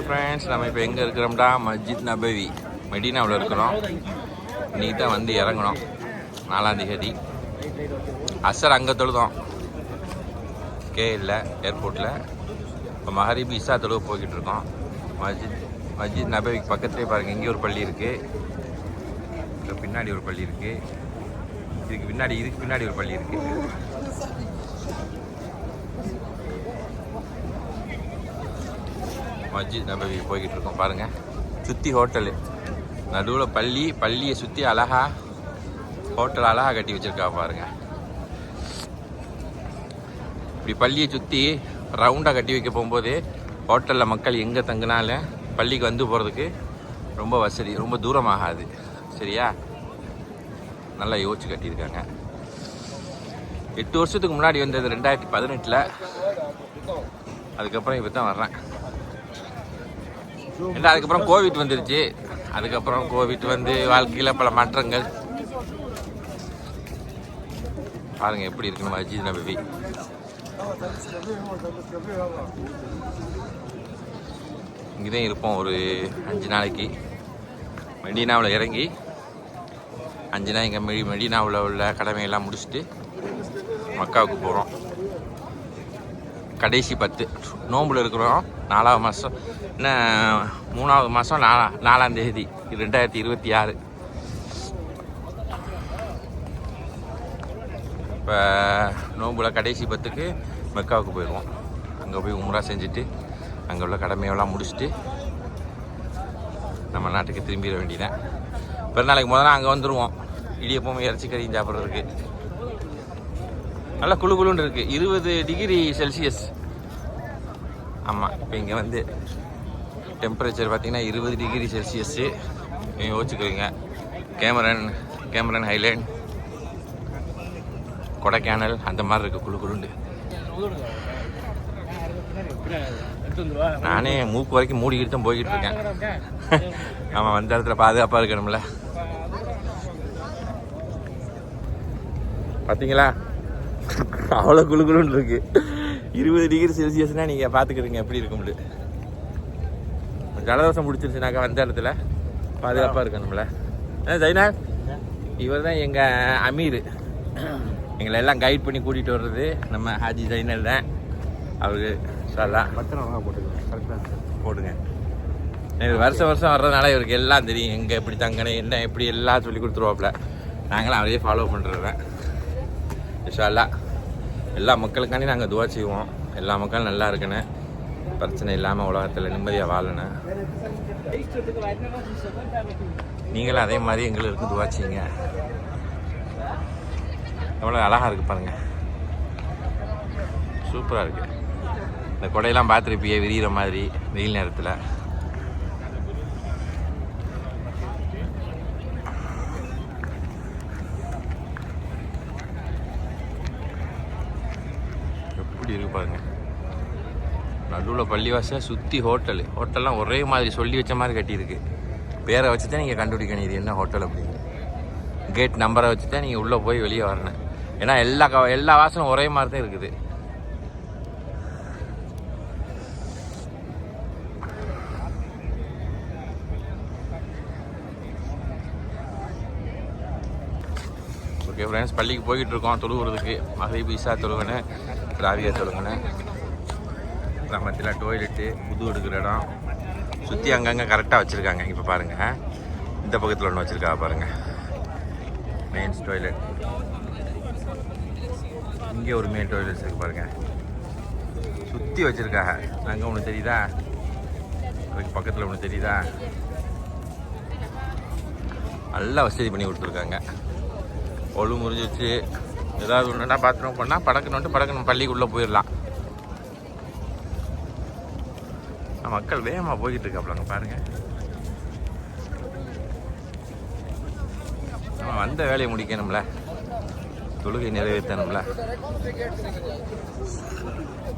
Friends, நம்ம இப்போ எங்கே இருக்கிறோம்டா? மஸ்ஜித் நபவி மெடினாவில் இருக்கிறோம். இன்றைக்கி தான் வந்து இறங்கணும், 4ஆம் தேதி. அசர் அங்கே தொழுதோம் கேஎல்ல ஏர்போர்ட்டில். இப்போ மஹரிப் இஷா தொழுவ போய்கிட்டு இருக்கோம். மஸ்ஜித் நபவிக்கு பக்கத்துலேயே பாருங்கள், இங்கே ஒரு பள்ளி இருக்குது, இங்கே பின்னாடி ஒரு பள்ளி இருக்குது, இதுக்கு பின்னாடி ஒரு பள்ளி இருக்குது. மஸ்ஜித் நபவி போய்கிட்டு இருக்கோம் பாருங்கள். சுற்றி ஹோட்டலு, நடுவில் பள்ளியை சுற்றி அழகாக ஹோட்டல் அழகாக கட்டி வச்சுருக்கா பாருங்கள். இப்படி பள்ளியை சுற்றி ரவுண்டாக கட்டி வைக்க போகும்போது ஹோட்டலில் மக்கள் எங்கே தங்கினாலும் பள்ளிக்கு வந்து போகிறதுக்கு ரொம்ப வசதி, ரொம்ப தூரமாகாது. சரியா? நல்லா யோசிச்சு கட்டியிருக்காங்க. 8 வருஷத்துக்கு முன்னாடி வந்தது 2018. அதுக்கப்புறம் இப்போ தான் வர்றேன். இல்லை, அதுக்கப்புறம் கோவிட் வந்துருச்சு. அதுக்கப்புறம் கோவிட் வந்து வாழ்க்கையில் பல மாற்றங்கள். பாருங்கள் எப்படி இருக்குன்னு மஸ்ஜித் நபவி. இங்கேதான் இருப்போம் ஒரு 5 நாளைக்கு. மெடினாவில் இறங்கி 5 நாள் இங்கே மெடினாவில் உள்ள கடமையெல்லாம் முடிச்சுட்டு மக்காவுக்கு போகிறோம். கடைசி 10 நோம்பில் இருக்கிறோம். 4ஆவது மாதம், இன்னும் 3ஆவது மாதம் 4ஆம் தேதி 2026. இப்போ நோம்பில் கடைசி 10க்கு மெக்காவுக்கு போயிடுவோம். அங்கே போய் உம்ரா செஞ்சுட்டு அங்கே உள்ள கடமையெல்லாம் முடிச்சுட்டு நம்ம நாட்டுக்கு திரும்பிட வேண்டியதான். பிறநாளைக்கு முதல்ல அங்கே வந்துடுவோம். இடியப்பம் இறைச்சி கறியும் சாப்பிட்றதுக்கு. நல்லா குளுன்னு இருக்குது, 20 டிகிரி செல்சியஸ். ஆமாம், இப்போ இங்கே வந்து டெம்பரேச்சர் பார்த்திங்கன்னா 20 டிகிரி செல்சியஸ்ஸு. நீங்கள் யோசிச்சுக்கிறீங்க. கேமரன் ஹைலேண்ட், கொடைக்கானல் அந்த மாதிரி இருக்குது குளுண்டு. நானே மூக்கு வரைக்கும் மூடிக்கிட்டு தான் போய்கிட்டு இருக்கேன். ஆமாம், வந்த இடத்துல பாதுகாப்பாக இருக்கணும்ல. பார்த்தீங்களா, அவ்வளோ குளுன்னு இருக்கு. 20 டிகிரி செல்சியஸ்னால் நீங்கள் பார்த்துக்கிறீங்க எப்படி இருக்கும்னு. ஜலதோஷம் பிடிச்சிருச்சுனாக்கா வந்த இடத்துல பாதுகாப்பாக இருக்கணும்ல. ஜைனா, இவர் தான் எங்கள் அமீர். எங்களை எல்லாம் கைட் பண்ணி கூட்டிகிட்டு வர்றது நம்ம ஹாஜி ஜைனல் தான். அவருக்கு போடுங்க. வருஷம் வர்றதுனால இவருக்கு எல்லாம் தெரியும். எங்கே எப்படி தங்கணும், என்ன எப்படி எல்லாம் சொல்லி கொடுத்துருவாப்புல. நாங்களும் அவரையே ஃபாலோ பண்ணுறேன். இன்ஷா அல்லாஹ் எல்லா மக்களுக்காண்டி நாங்கள் துவா செய்வோம். எல்லா மக்களும் நல்லா இருக்கணும், பிரச்சனை இல்லாமல் உலகத்தில் நிம்மதியாக வாழணும். நீங்களும் அதே மாதிரி எங்களுக்கு துவா செய்யுங்க. எவ்வளோ அழகாக இருக்குது பாருங்கள், சூப்பராக இருக்குது. இந்த கொடையெல்லாம் பார்த்துருப்பியே விரிகிற மாதிரி வெயில் நேரத்தில். எப்படி இருக்கு பாருங்க. நடுவில் பள்ளிவாசல், சுற்றி ஹோட்டல்லாம் ஒரே மாதிரி சொல்லி வச்ச மாதிரி கட்டியிருக்கு. பேரை வச்சு தான் நீங்கள் கண்டுபிடிக்கணும் இது என்ன ஹோட்டல் அப்படின்னு. கேட் நம்பரை வச்சு தான் நீங்கள் உள்ளே போய் வெளியே வரணும். ஏன்னா எல்லா வாசலும் ஒரே மாதிரி தான் இருக்குது. ஓகே ஃப்ரெண்ட்ஸ், பள்ளிக்கு போய்கிட்டு இருக்கோம் தொழுகிறதுக்கு. மஹரிப் இஷா தொழுகணும், ராவியா தொழுகணும். கிராமத்தில் டாய்லெட்டு, புது எடுக்கிற இடம் சுற்றி அங்கங்கே கரெக்டாக வச்சுருக்காங்க. இப்போ பாருங்கள், இந்த பக்கத்தில் ஒன்று வச்சுருக்கா பாருங்கள், மெயின்ஸ் டாய்லெட். இங்கே ஒரு மெயின் டாய்லெட்ஸ் இருக்குது பாருங்கள், சுற்றி வச்சுருக்காங்க. அங்கே ஒன்று தெரியுதா, அதுக்கு பக்கத்தில் ஒன்று தெரியுதா, நல்லா வசதி பண்ணி கொடுத்துருக்காங்க. ஒழு முறிஞ்சிச்சு, ஏதாவது ஒன்றுனா பாத்ரூம் பண்ணால் படக்கணும் பள்ளிக்குள்ளே போயிடலாம். மக்கள் வேகமாக போய்கிட்டு இருக்காப்லாங்க பாருங்கள். நம்ம வந்த வேலையை முடிக்கணும்ல, தொழுகை நிறைவேற்றணும்ல.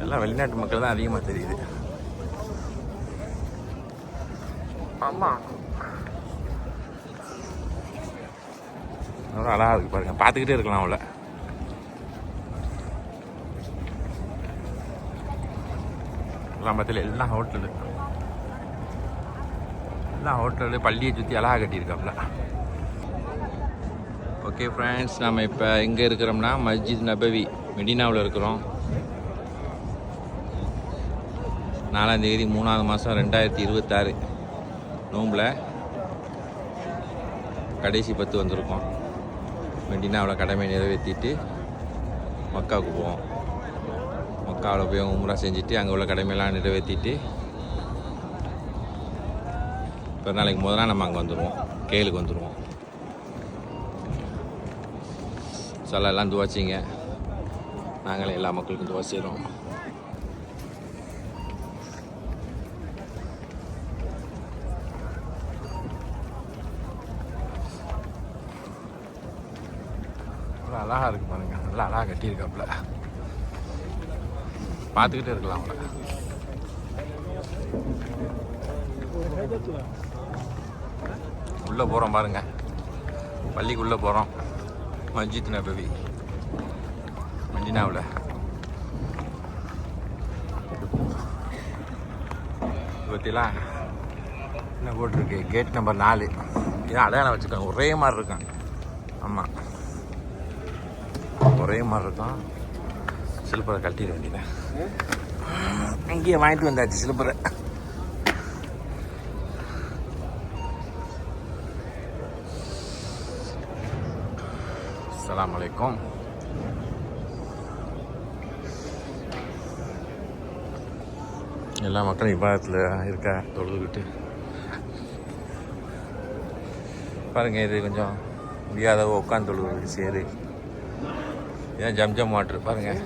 எல்லாம் வெளிநாட்டு மக்கள் தான் அதிகமாக தெரியுது. ஆமாம், அழகாக இருக்குது பாருங்கள், பார்த்துக்கிட்டே இருக்கலாம் அவளை. கிராமத்தில் எல்லாம் ஹோட்டலு. எல்லாம் ஹோட்டலு பள்ளியை சுற்றி அழகாக கட்டியிருக்காப்புல. ஓகே ஃப்ரெண்ட்ஸ், நம்ம இப்போ எங்கே இருக்கிறோம்னா மஸ்ஜித் நபவி மெடினாவில் இருக்கிறோம். 4ஆம் தேதி 3ஆவது மாதம் 2026 நோம்பில் கடைசி 10 வந்திருக்கோம். மெடினாவில் கடமை நிறைவேற்றிட்டு மக்காவுக்கு போவோம். மக்காவில் போய் உம்ரா செஞ்சுட்டு அங்கே உள்ள கடமையெல்லாம் நிறைவேற்றிட்டு இப்போ நாளைக்கு முதல் நாள் நம்ம அங்கே வந்துடுவோம், கேளுக்கு வந்துடுவோம். சில எல்லாம் துவாச்சிங்க, நாங்களே எல்லா மக்களுக்கும் துவா செய்கிறோம். அழகாக இருக்கு பாருங்க, நல்லா அழகாக கட்டியிருக்காப்புல, பார்த்துக்கிட்டே இருக்கலாம் அவங்கள. உள்ளே போகிறோம் பாருங்க, பள்ளிக்குள்ளே போகிறோம். மஸ்ஜித் நபவி மதீனாவில். பற்றிலாம் என்ன போட்டிருக்கு, கேட் நம்பர் 4. இதான் அடையாளம் வச்சுருக்காங்க, ஒரே மாதிரி இருக்கான். ஆமாம், ஒரே மாதிரி இருக்கும். சிலுப்பரை கட்டிட வேண்டியதான். இங்கேயே வாங்கிட்டு வந்தாச்சு சிலுப்பரை. அஸ்ஸலாமு அலைக்கும். எல்லா மக்களும் இபாதத்தில் இருக்க தொழுதுகிட்டு பாருங்கள். இது கொஞ்சம் முடியாதவோ உட்காந்து தொழுகிறது சரி. இதான் ஜம்ஜம் வாட்டர் பாருங்கள்,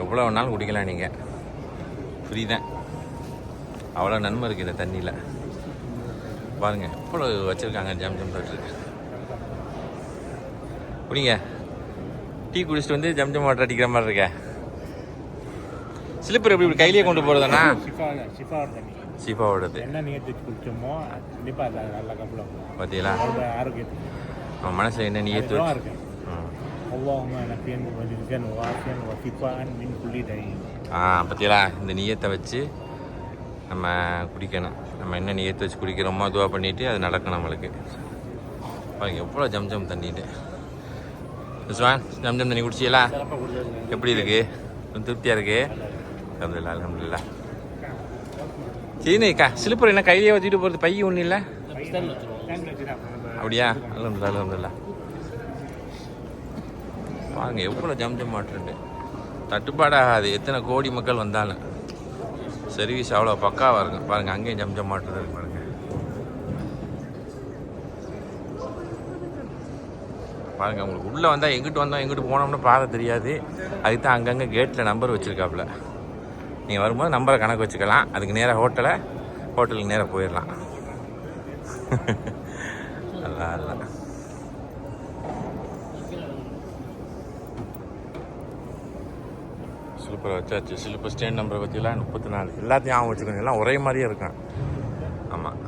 எவ்வளோ வேணாலும் குடிக்கலாம் நீங்கள், ஃப்ரீ தான். அவ்வளோ நன்மை இருக்குது இந்த தண்ணியில். பாருங்கள் எவ்வளோ வச்சுருக்காங்க ஜம்ஜம் வாட்டர். குடிங்க, டீ குடிச்சிட்டு வந்து ஜம்ஜம் வாட்டர் அடிக்கிற மாதிரி இருக்க. ஸ்லிப்பர் எப்படி கையிலேயே கொண்டு போகிறதுனா ஷிஃபாவோடது பார்த்தீங்களா? அவன் மனசில் என்ன நியத்து வச்சு பார்த்தீங்களா? இந்த நியத்தை வச்சு நம்ம குடிக்கணும். நம்ம என்ன நியத்தை வச்சு குடிக்கிறோமோ அதுவாக பண்ணிவிட்டு அது நடக்கும் நம்மளுக்கு. பாருங்க எவ்வளோ ஜம்ஜம் தண்ணிட்டு. சுவான் ஜம்ஜம் தண்ணி குடிச்சிங்களா? எப்படி இருக்கு? திருப்தியாக இருக்கு? அல்ஹம்துலில்லாஹ் அல்ஹம்துலில்லாஹ். சரிக்கா, ஸ்லிப்பர் என்ன கையிலேயே வச்சுட்டு போகிறது, பை ஒன்றும் இல்லை அப்படியா? அல்ஹம்துலில்லாஹ் அல்ஹம்துலில்லாஹ். பாருங்க எவ்வளோ ஜம்ஜம் வாட்டருண்டு, தட்டுப்பாடாகாது. எத்தனை கோடி மக்கள் வந்தாலும் சர்வீஸ் அவ்வளோ பக்காவாக இருக்கும். பாருங்கள் அங்கேயும் ஜம்ஜம் வாட்டர் இருக்கு பாருங்க. பாருங்கள் உங்களுக்கு உள்ளே வந்தால் எங்கிட்டு வந்தோம் எங்கிட்டு போனோம்னு பாதை தெரியாது. அதுக்கு தான் அங்கங்கே கேட்டில் நம்பர் வச்சுருக்காப்புல. நீங்கள் வரும்போது நம்பரை கணக்கு வச்சுக்கலாம். அதுக்கு நேராக ஹோட்டலுக்கு நேராக போயிடலாம். நல்லா இல்லை. ஸ்லிப்பரை வச்சாச்சு. ஸ்லிப்பர் ஸ்டாண்ட் நம்பரை பற்றிலாம் 34. எல்லாத்தையும் ஆகும் வச்சுக்கோங்க, எல்லாம் ஒரே மாதிரியே இருக்கும். ஆமாம்,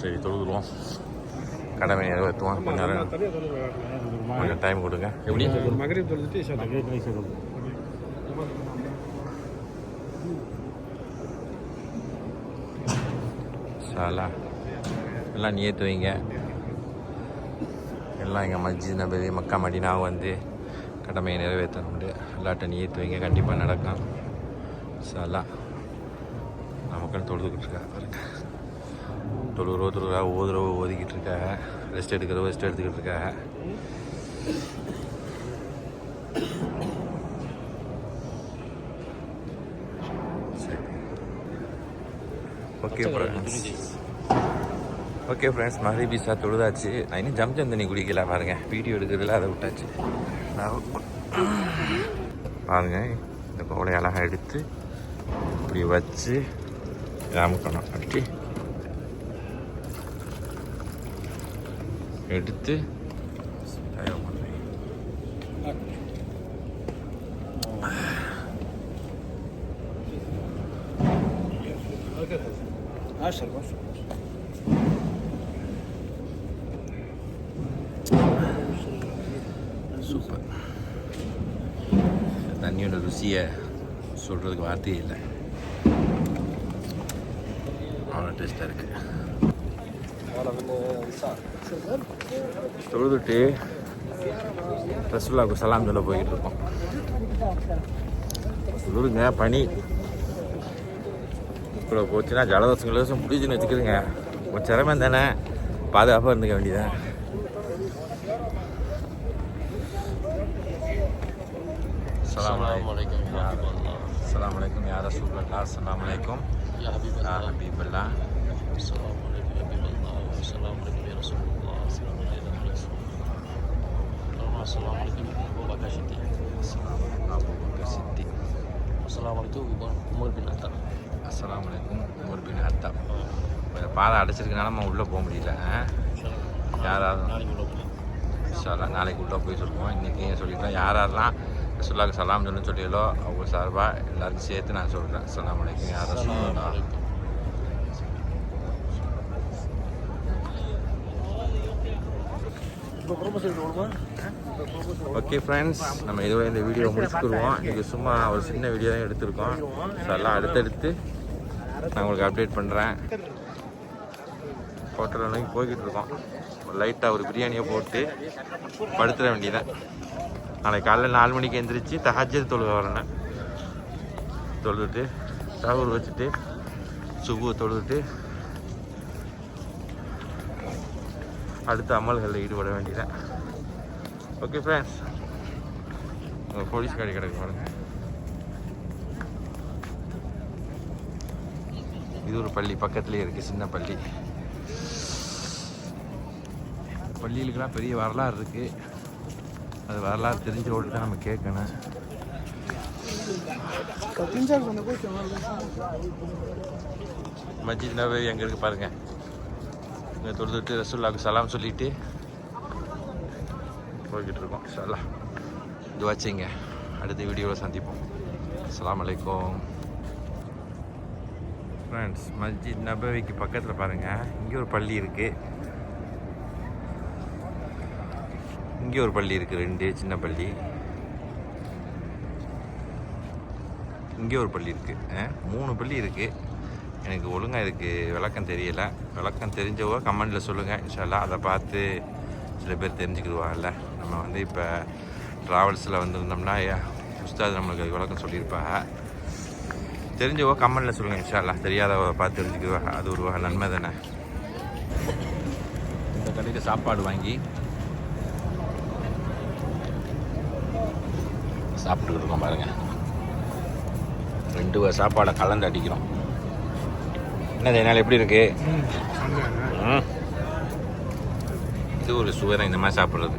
சரி தொழுதுருவோம், கடமை நிறைவேற்றுவோம். கொஞ்சம் டைம் கொடுங்க. எப்படி சாலா எல்லாம் நியத்து வைங்க. எல்லாம் எங்கள் மஸ்ஜித் நபவி மக்கா மதீனாவை வந்து கடமையை நிறைவேற்றணுண்டு எல்லாட்ட நியத்து வைங்க, கண்டிப்பாக நடக்கும். சாலா நமக்குன்னு தொழுதுகிட்டு இருக்கா பாருங்க. தொழுகிறவா ஓதிக்கிட்டு இருக்காங்க, ரெஸ்ட் எடுத்துக்கிட்டு இருக்காங்க. ஓகே ஃப்ரெண்ட்ஸ், மகரிபி சார் தொழுதாச்சு. நான் இன்னும் ஜம்ஜம் தண்ணி குடிக்கல பாருங்கள், வீடியோ எடுக்கிறதுல அதை விட்டாச்சு. பாருங்கள் இந்த கோலை அழகாக எடுத்து இப்படி வச்சு அமுக்கணும். அப்படி எடுத்து சூப்பர். தண்ணியோட ருசியை சொல்கிறதுக்கு வார்த்தையே இல்லை. அவ்வளோ டேஸ்ட்டாக இருக்குது. தொழுதுட்டு ரசூலுல்லாஹ்வுக்கு சலாம் சொல்ல போய்கிட்டு இருக்கோம். குளிருங்க, பனி இப்போ போச்சுன்னா ஜலதோஷம் கிலோசம் பிடிச்சுன்னு வச்சுக்கிறதுங்க. கொஞ்சம் சிரமம் தானே, பாதுகாப்பாக இருந்துக்க வேண்டியதான். அஸ்ஸலாமு அலைக்கும் யா ரசூலல்லாஹ். அஸ்ஸலாமு அலைக்கும் யா ஹபீபல்லாஹ். السلام عليكم يا حبيب الله. السلام عليكم يا رسول الله. السلام عليكم يا رسول الله. السلام عليكم أبو بكر الصديق. السلام عليكم عمر بن الخطاب. அஸ்ஸலாமு அலைக்கும் உமர் பின் ஹத்தாப். கொஞ்சம் பாதை அடைச்சிருக்கனால நம்ம உள்ளே போக முடியல. யாராவது இன்ஷா அல்லாஹ் நாளைக்கு உள்ளே போய் சொல்லுவோம். இன்றைக்கி சொல்லிட்டோம். யாரெல்லாம் ரசூலுல்லாஹ்வுக்கு சலாம் சொல்லணும்னு சொல்லியலோ அவங்க சார்பாக எல்லாருக்கும் சேர்த்து நான் சொல்கிறேன். அஸ்ஸலாமு அலைக்கும் யா ரசூலல்லாஹ். ஓகே ஃப்ரெண்ட்ஸ், நம்ம இதோட இந்த வீடியோ முடிச்சுக்குருவோம். இன்றைக்கி சும்மா ஒரு சின்ன வீடியோ தான் எடுத்திருக்கோம். ஸோ எல்லாம் அடுத்தடுத்து நான் உங்களுக்கு அப்டேட் பண்ணுறேன். ஹோட்டலில் நோக்கி போய்கிட்டு இருக்கோம். ஒரு லைட்டாக ஒரு பிரியாணியை போட்டு படுத்துட வேண்டியதான். நாளைக்கு காலையில் 4 மணிக்கு எழுந்திரிச்சு தஹஜ்ஜத் தொழுக வரேன். தொழுதுட்டு சஹூர் வச்சுட்டு சுபு தொழுதுட்டு அடுத்த அமல்களில் ஈடுபட வேண்டியதான். ஓகே ஃப்ரெண்ட்ஸ், உங்கள் போலீஸ் காடி கிடக்கு பாருங்க. இது ஒரு பள்ளி பக்கத்துலேயே இருக்குது, சின்ன பள்ளி. பள்ளிகளுக்கெல்லாம் பெரிய வரலாறு இருக்குது. அது வரலாறு தெரிஞ்சோடு தான் நம்ம கேட்கணும். மஸ்ஜித் நபவி எங்கே இருக்குது பாருங்கள். இங்கே தொழுதுட்டு ரசூலுல்லாஹ்வுக்கு சலாம் சொல்லிட்டு போய்கிட்டு இருக்கோம். இன்ஷா அல்லாஹ் துஆ செய்யுங்க. அடுத்த வீடியோவில் சந்திப்போம். அஸ்ஸலாமு அலைக்கும் ஃப்ரெண்ட்ஸ். மஸ்ஜித் நபவிக்கு பக்கத்தில் பாருங்கள், இங்கே ஒரு பள்ளி இருக்குது, இங்கே ஒரு பள்ளி இருக்குது, 2 சின்ன பள்ளி. இங்கே ஒரு பள்ளி இருக்குது, 3 பள்ளி இருக்குது. எனக்கு ஒழுங்காக இதுக்கு விளக்கம் தெரியலை. விளக்கம் தெரிஞ்சவோ கமெண்டில் சொல்லுங்கள். இன்ஷா அல்லாஹ் அதை பார்த்து சில பேர் தெரிஞ்சுக்கிடுவாங்கல்ல. நம்ம வந்து இப்போ ட்ராவல்ஸில் வந்துருந்தோம்னா உஸ்தாத் நம்மளுக்கு அது விளக்கம் சொல்லியிருப்பாங்க. தெரிஞ்சவோ கமெண்டில் சொல்லுங்கள். இன்ஷா அல்லாஹ் தெரியாதவ பார்த்து தெரிஞ்சுக்குவாங்க. அது ஒரு வகை நன்மை தானே. இந்த கடையில் சாப்பாடு வாங்கி சாப்பிட்டுக்கிட்டு இருக்கோம் பாருங்கள். 2 வகை சாப்பாடை கலந்து அடிக்கிறோம். என்னது என்னால் எப்படி இருக்கு? இது ஒரு சுவை இந்த மாதிரி சாப்பிட்றது.